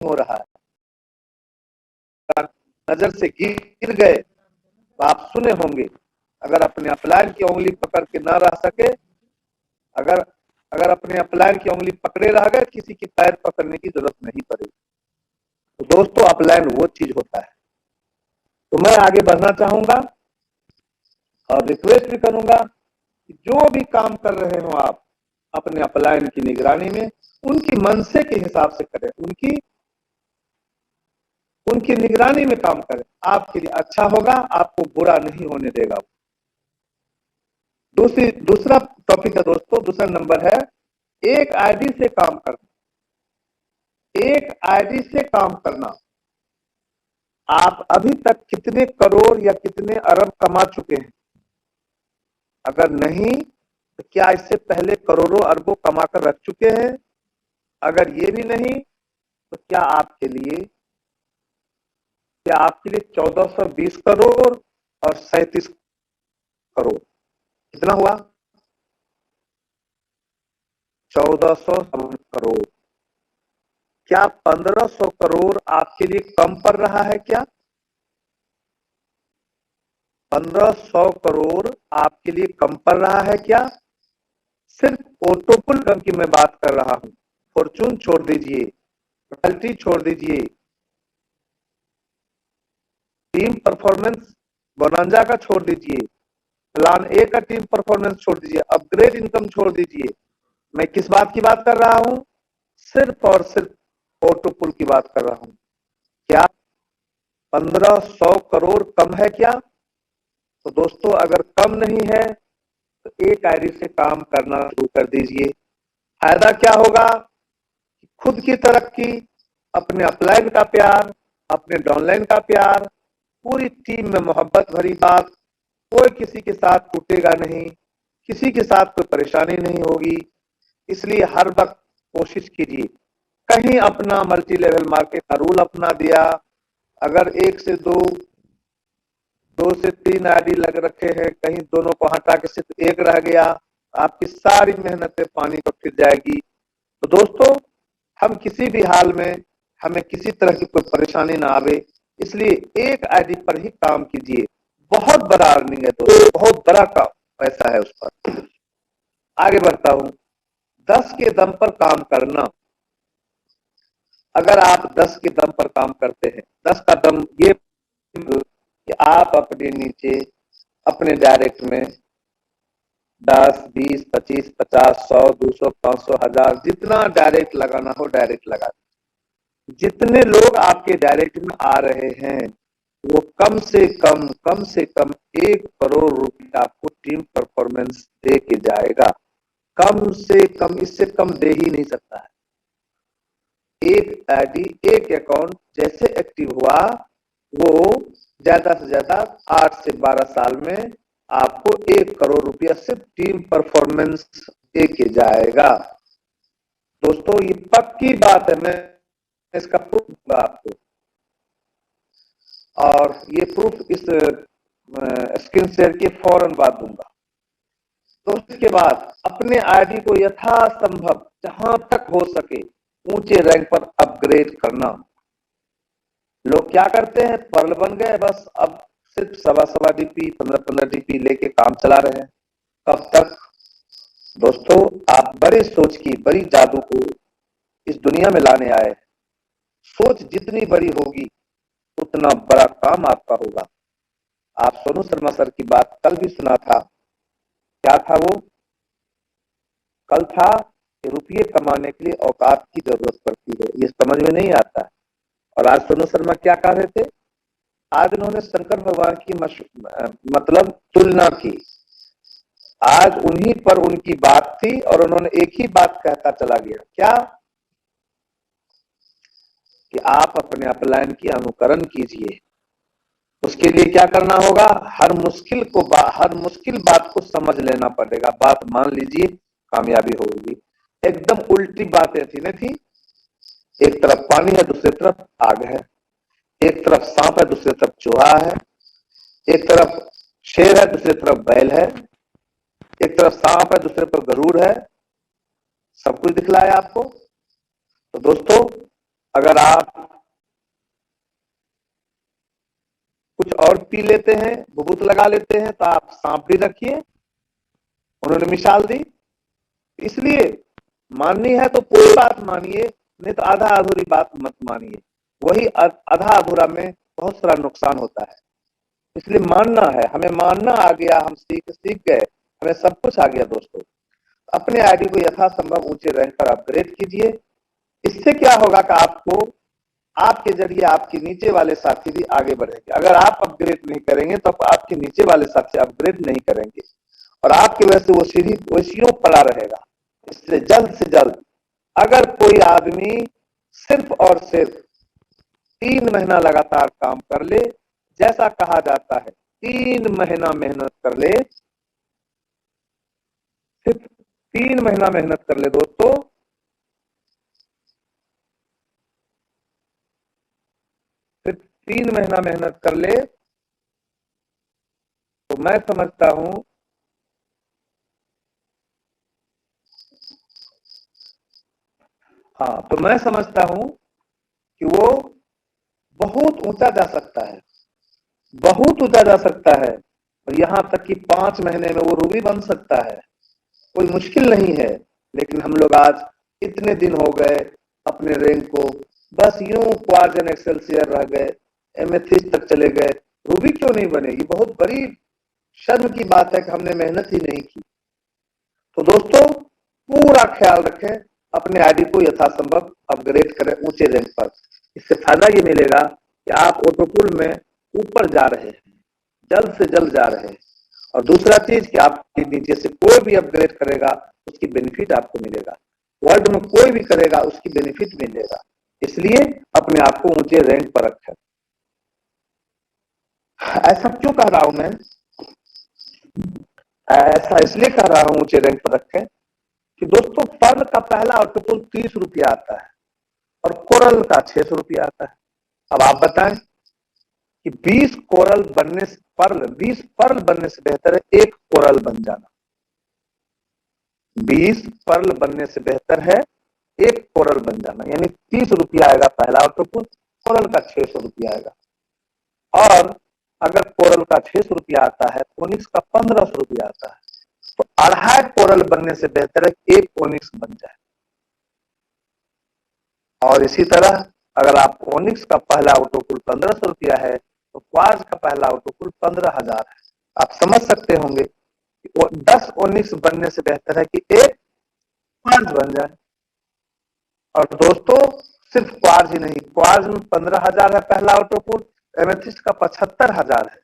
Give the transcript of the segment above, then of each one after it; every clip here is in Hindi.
हो रहा है, नजर से गिर गए तो आप सुने होंगे, अगर अपने अपलायन की उंगली पकड़ के ना रह सके, अगर अगर अपने अपलायन की उंगली पकड़े रह गए, किसी की पैर पकड़ने की जरूरत नहीं पड़ेगी। तो दोस्तों, अपलायन वो चीज होता है। तो मैं आगे बढ़ना चाहूंगा और रिक्वेस्ट भी करूंगा कि जो भी काम कर रहे हो आप अपने अपलायन की निगरानी में, उनकी मनसे के हिसाब से करें, उनकी निगरानी में काम करें, आपके लिए अच्छा होगा, आपको बुरा नहीं होने देगा। दूसरा टॉपिक है दोस्तों, दूसरा नंबर है एक आईडी से काम करना। एक आईडी से काम करना। आप अभी तक कितने करोड़ या कितने अरब कमा चुके हैं? अगर नहीं तो क्या इससे पहले करोड़ों अरबों कमा कर रख चुके हैं? अगर ये भी नहीं तो क्या आपके लिए 1420 करोड़ और 37 करोड़ कितना हुआ? 1400 करोड़। क्या 1500 करोड़ आपके लिए कम पड़ रहा है क्या? 1500 करोड़ आपके लिए कम पड़ रहा है क्या? सिर्फ ऑटोपुल की मैं बात कर रहा हूं। फॉर्चून छोड़ दीजिए, रॉयल्टी छोड़ दीजिए, टीम परफॉर्मेंस बोनांजा का छोड़ दीजिए, प्लान ए का टीम परफॉर्मेंस छोड़ दीजिए, अपग्रेड इनकम छोड़ दीजिए। मैं किस बात की बात कर रहा हूं? सिर्फ और सिर्फ ऑटोपुल की बात कर रहा हूं। क्या 1500 करोड़ कम है क्या? तो दोस्तों, अगर कम नहीं है तो एक आईडी से काम करना शुरू कर दीजिए। फायदा क्या होगा? खुद की तरक्की, अपने अपलाइन का प्यार, अपने डाउनलाइन का प्यार, पूरी टीम में मोहब्बत भरी बात, कोई किसी के साथ टूटेगा नहीं, किसी के साथ कोई परेशानी नहीं होगी। इसलिए हर वक्त कोशिश कीजिए, कहीं अपना मल्टी लेवल मार्केट का रूल अपना दिया, अगर एक से दो से तीन आईडी लग रखे हैं, कहीं दोनों को हटा के सिर्फ एक रह गया, आपकी सारी मेहनतें पानी को फिर जाएगी। तो दोस्तों, हम किसी भी हाल में, हमें किसी तरह की कोई परेशानी ना आवे, इसलिए एक आईडी पर ही काम कीजिए। बहुत बड़ा अर्निंग है दोस्तों, बहुत बड़ा काम पैसा है उस पर। आगे बढ़ता हूं। 10 के दम पर काम करना। अगर आप 10 के दम पर काम करते हैं, 10 का दम ये कि आप अपने नीचे अपने डायरेक्ट में 10, 20, 25, 50, 100, 200, 500, 1000 जितना डायरेक्ट लगाना हो डायरेक्ट लगा। जितने लोग आपके डायरेक्ट में आ रहे हैं वो कम से कम 1 करोड़ रुपए आपको टीम परफॉर्मेंस दे के जाएगा। कम से कम, इससे कम दे ही नहीं सकता है। एक आईडी, एक अकाउंट जैसे एक्टिव हुआ, वो ज्यादा से ज्यादा 8 से 12 साल में आपको 1 करोड़ रुपया सिर्फ टीम परफॉर्मेंस दे के जाएगा। दोस्तों, ये पक्की बात है, मैं इसका प्रूफ दूंगा आपको, और ये प्रूफ इस स्क्रीन शेयर के फौरन बाद दूंगा। तो इसके बाद अपने आईडी को यथासंभव जहां तक हो सके ऊंचे रैंक पर अपग्रेड करना। लोग क्या करते हैं, पर्ल बन गए, बस अब सिर्फ सवा डीपी, 15 डीपी लेके काम चला रहे हैं। कब तक? दोस्तों, आप बड़े सोच की, बड़ी जादू को इस दुनिया में लाने आए। सोच जितनी बड़ी होगी उतना बड़ा काम आपका होगा। आप सोनू शर्मा सर की बात कल भी सुना था। क्या था वो? कल था कि रुपये कमाने के लिए औकात की जरूरत पड़ती है, ये समझ में नहीं आता है। और आज सोनू शर्मा क्या कह रहे थे? आज उन्होंने शंकर भगवान की मतलब तुलना की। आज उन्हीं पर उनकी बात थी और उन्होंने एक ही बात कहता चला गया। क्या? कि आप अपने अपलाइन की अनुकरण कीजिए। उसके लिए क्या करना होगा? हर मुश्किल बात को समझ लेना पड़ेगा। बात मान लीजिए, कामयाबी होगी। एकदम उल्टी बातें थी न थी। एक तरफ पानी है, दूसरी तरफ आग है। एक तरफ सांप है, दूसरी तरफ चूहा है। एक तरफ शेर है, दूसरी तरफ बैल है। एक तरफ सांप है, दूसरे पर गरुड़ है। सब कुछ दिखलाया आपको। तो दोस्तों, अगर आप कुछ और पी लेते हैं, भभूत लगा लेते हैं, तो आप सांप भी रखिए। उन्होंने मिसाल दी। इसलिए माननी है तो पूरी बात मानिए, नहीं तो आधा अधूरी बात मत मानिए। वही आधा अधूरा में बहुत सारा नुकसान होता है। इसलिए मानना है, हमें मानना आ गया, हम सीख गए, हमें सब कुछ आ गया दोस्तों। अपने आईडी को यथासंभव ऊंचे रैंक पर अपग्रेड कीजिए। इससे क्या होगा कि आपको, आपके जरिए आपके नीचे वाले साथी भी आगे बढ़ेंगे। अगर आप अपग्रेड नहीं करेंगे तो आपके नीचे वाले साथी अपग्रेड नहीं करेंगे और आपकी वजह से वो सीढ़ी वैसियों पड़ा रहेगा। इसलिए जल्द से जल्द अगर कोई आदमी सिर्फ और सिर्फ 3 महीना लगातार काम कर ले, जैसा कहा जाता है 3 महीना मेहनत कर ले, सिर्फ 3 महीना मेहनत कर ले दोस्तों, सिर्फ 3 महीना मेहनत कर ले, तो मैं समझता हूं, हाँ तो मैं समझता हूं कि वो बहुत ऊंचा जा सकता है, बहुत ऊंचा जा सकता है। और यहां तक कि 5 महीने में वो रूबी बन सकता है। कोई मुश्किल नहीं है। लेकिन हम लोग आज इतने दिन हो गए अपने रैंक को बस यूं क्वार्जन एक्सेलसियर रह गए, एमेथिस्ट तक चले गए, रूबी क्यों नहीं बने? ये बहुत बड़ी शर्म की बात है कि हमने मेहनत ही नहीं की। तो दोस्तों पूरा ख्याल रखें, अपने आईडी को यथासंभव अपग्रेड करें ऊंचे रैंक पर। इससे फायदा ये मिलेगा कि आप ऑटोपुल में ऊपर जा रहे हैं, जल्द से जल्द जा रहे हैं। और दूसरा चीज कि आपके नीचे से कोई भी अपग्रेड करेगा उसकी बेनिफिट आपको मिलेगा, वर्ल्ड में कोई भी करेगा उसकी बेनिफिट मिलेगा। इसलिए अपने आप को ऊंचे रैंक पर रखें। ऐसा क्यों कह रहा हूं मैं? ऐसा इसलिए कह रहा हूं ऊंचे रैंक पर रखें कि दोस्तों पर्ल का पहला ऑटोपुल 30 रुपया आता है और कोरल का 600 रुपया आता है। अब आप बताएं कि 20 पर्ल बनने से बेहतर है एक कोरल बन जाना। 20 पर्ल बनने से बेहतर है एक कोरल बन जाना। यानी 30 रुपया आएगा पहला ऑटोपुल, कोरल का 600 रुपया आएगा। और अगर कोरल का 600 रुपया आता है, ओनिक्स का 1500 रुपया आता है, तो 2.5 कोरल बनने से बेहतर है एक ओनिक्स बन जाए। और इसी तरह अगर आप ओनिक्स का पहला ऑटोपुल 1500 रुपया है तो क्वार्ज का पहला ऑटोपुल 15,000 है। आप समझ सकते होंगे कि 10 ओनिक्स बनने से बेहतर है कि एक क्वार्ज बन जाए। और दोस्तों सिर्फ क्वार्ज ही नहीं, क्वार्ज में 15,000 है पहला ऑटोपुल, एमेथिस्ट का 75,000 है।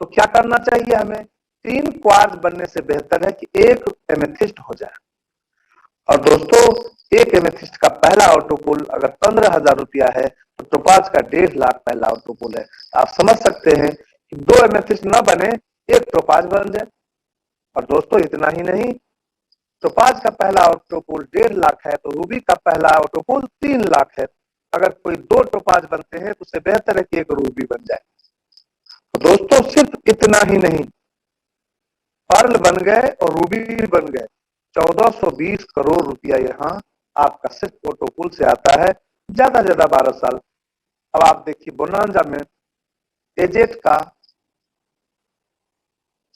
तो क्या करना चाहिए हमें? 3 क्वार्ज बनने से बेहतर है कि एक एमेथिस्ट हो जाए। और दोस्तों एक एमेथिस्ट का पहला ऑटोपुल अगर 15,000 रुपया है तो टोपाज का 1.5 लाख पहला ऑटोपुल है। आप समझ सकते हैं कि 2 एमेथिस्ट ना बने, एक टोपाज बन जाए। और दोस्तों इतना ही नहीं, टोपाज का पहला ऑटोपुल 1.5 लाख है तो रूबी का पहला ऑटोपुल 3 लाख है। अगर कोई 2 टोपाज बनते हैं तो उससे बेहतर है कि एक रूबी बन जाए। तो दोस्तों सिर्फ इतना ही नहीं, पर्ल बन गए और रूबी बन गए, 1420 करोड़ रुपया यहाँ आपका सिर्फ ऑटोपुल से आता है, ज्यादा ज्यादा 12 साल। अब आप देखिए बोनांजा में एजेट का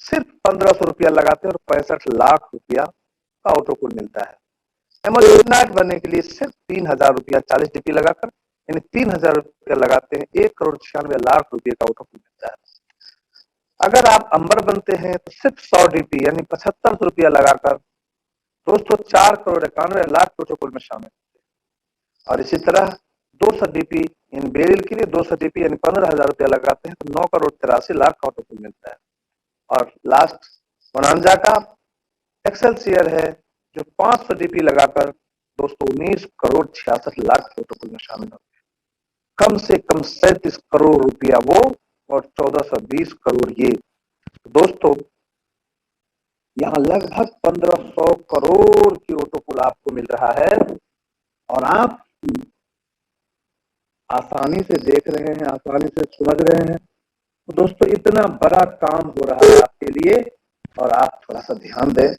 सिर्फ 1500 रुपया लगाते हैं और 65 लाख रुपया का ऑटोपुल मिलता है। एमोजनाइट बनने के लिए सिर्फ 3,000 रुपया 40 डीपी लगाकर, यानी 3,000 रुपया लगाते हैं, 1,96,00,000 रुपये का ऑटोपुल मिलता है। अगर आप अंबर बनते हैं तो सिर्फ 100 डीपी यानी 75 रुपया लगाकर दोस्तों 4,91,00,000 ऑटोपुल में शामिल है। और इसी तरह 200 डीपी इन बेरिल के लिए 200 डीपी यानी 15,000 रुपया लगाते हैं तो 9,83,00,000 का ऑटोपुल मिलता है। और लास्ट बोनांजा का एक्सेलसियर है जो 500 डीपी लगाकर दोस्तों 19,66,00,000 के ऑटोपुल में शामिल होते हैं। कम से कम 37 करोड़ रुपया वो और 1420 करोड़ ये। दोस्तों यहाँ लगभग 1,500 करोड़ की ऑटोपुल आपको मिल रहा है और आप आसानी से देख रहे हैं, आसानी से समझ रहे हैं। तो दोस्तों इतना बड़ा काम हो रहा है आपके लिए और आप थोड़ा सा ध्यान दें,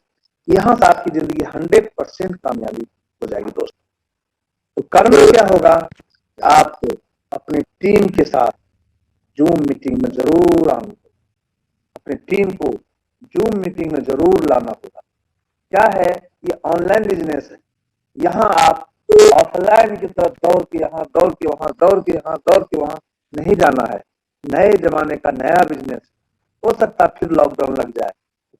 यहां से आपकी जिंदगी 100% कामयाबी हो जाएगी दोस्तों। तो करना क्या होगा? आपको अपनी टीम के साथ जूम मीटिंग में जरूर आना होगा, अपनी टीम को जूम मीटिंग में जरूर लाना होगा। क्या है, ये ऑनलाइन बिजनेस है। यहाँ आप ऑफलाइन की तरफ दौड़ के यहाँ, दौड़ के वहां, दौड़ के यहाँ, दौड़ के वहां नहीं जाना है। नए जमाने का नया बिजनेस, हो सकता है फिर लॉकडाउन लग जाए,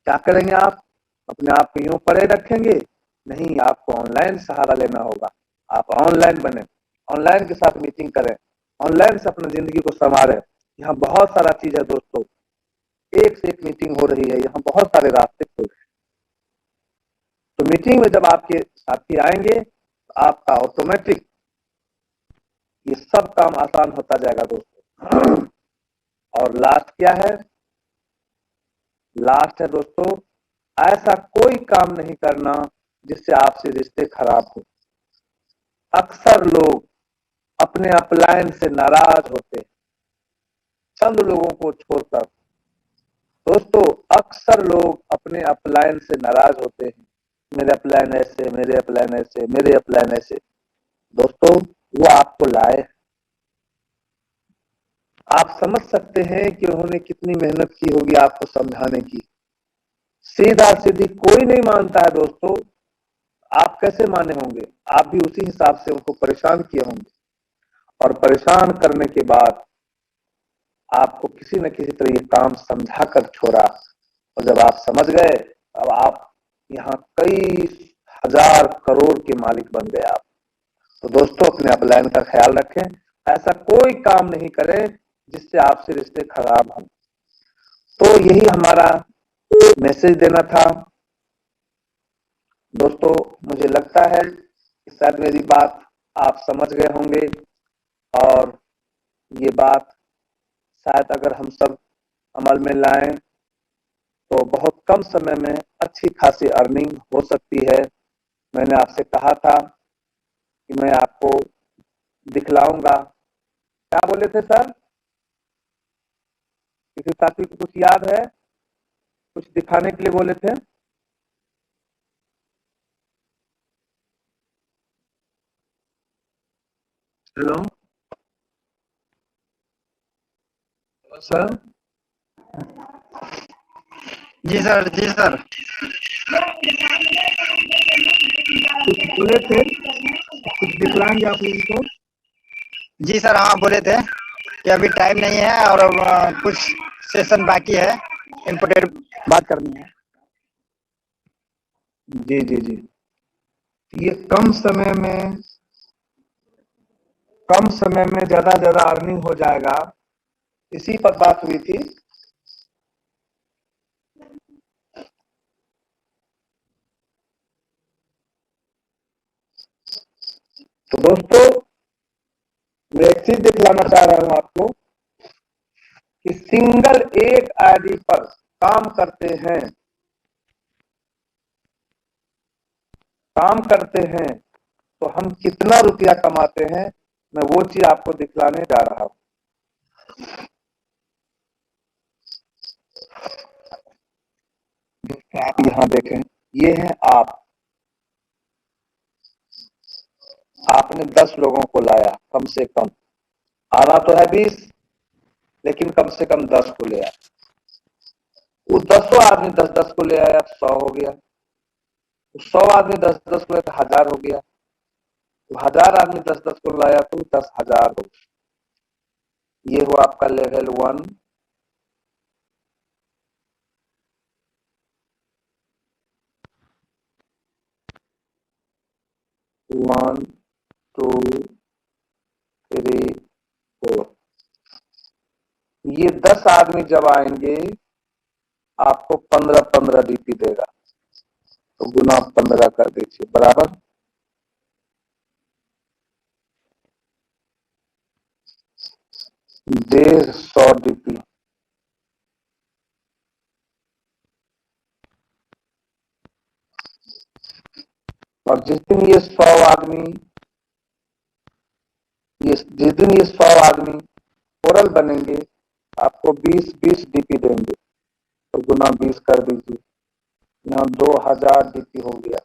क्या करेंगे आप? अपने आप को यूं पड़े रखेंगे? नहीं, आपको ऑनलाइन सहारा लेना होगा। आप ऑनलाइन बने, ऑनलाइन के साथ मीटिंग करें, ऑनलाइन से अपनी जिंदगी को संवारें। यहाँ बहुत सारा चीज है दोस्तों, एक से एक मीटिंग हो रही है, यहाँ बहुत सारे रास्ते खुल रहे हैं। तो मीटिंग में जब आपके साथी आएंगे तो आपका ऑटोमेटिक ये सब काम आसान होता जाएगा दोस्तों। और लास्ट क्या है? लास्ट है दोस्तों, ऐसा कोई काम नहीं करना जिससे आपसे रिश्ते खराब हो। अक्सर लोग अपने अपलायन से नाराज होते हैं, चंद लोगों को छोड़कर। दोस्तों, अक्सर लोग अपने अपलायन से नाराज होते हैं, मेरे अपलायन ऐसे, मेरे अपलायन ऐसे, मेरे अपलायन ऐसे। दोस्तों, वो आपको लाए, आप समझ सकते हैं कि उन्होंने कितनी मेहनत की होगी आपको समझाने की। सीधा सीधी कोई नहीं मानता है दोस्तों, आप कैसे माने होंगे? आप भी उसी हिसाब से उनको परेशान किए होंगे, और परेशान करने के बाद आपको किसी न किसी तरह ये काम समझा कर छोड़ा। और जब आप समझ गए, अब आप यहाँ कई हजार करोड़ के मालिक बन गए आप। तो दोस्तों, अपने अपलायन का ख्याल रखें, ऐसा कोई काम नहीं करें जिससे आपसे रिश्ते खराब हों। तो यही हमारा मैसेज देना था दोस्तों। मुझे लगता है कि शायद मेरी बात आप समझ गए होंगे, और ये बात शायद अगर हम सब अमल में लाएं तो बहुत कम समय में अच्छी खासी अर्निंग हो सकती है। मैंने आपसे कहा था कि मैं आपको दिखलाऊंगा। क्या बोले थे सर? किसी साथी को कुछ याद है? कुछ दिखाने के लिए बोले थे? हेलो सर, जी सर, जी सर। कुछ बोले थे, कुछ दिखलाएंगे आप लोगों को? जी सर, हाँ बोले थे कि अभी टाइम नहीं है और कुछ सेशन बाकी है, इम्पोर्टेंट बात करनी है। जी जी जी, ये कम समय में ज्यादा ज्यादा अर्निंग हो जाएगा, इसी पर बात हुई थी। तो दोस्तों, मैं एक चीज दिखलाना चाह रहा हूं आपको कि सिंगल एक आईडी पर काम करते हैं तो हम कितना रुपया कमाते हैं, मैं वो चीज आपको दिखलाने जा रहा हूं। आप यहां देखें, ये है आपने 10 लोगों को लाया, कम से कम आना तो है 20, लेकिन कम से कम 10 को ले आया। वो 10 आदमी 10-10 को ले आया, 100 हो गया। 100 आदमी 10-10 को लाया तो 1000 हो गया। तो 1000 आदमी 10-10 को लाया तो 10,000 हो गया। ये हुआ आपका level 1। One, two, three, four. ये 10 आदमी जब आएंगे, आपको 15-15 डीपी देगा, तो गुना 15 कर दीजिए, बराबर 150 डीपी। और जिस दिन ये 100 आदमी जिस दिन ये 100 आदमी ओरल बनेंगे, आपको 20-20 डीपी देंगे, तो गुना 20 कर दीजिए, यहाँ 2000 डीपी हो गया।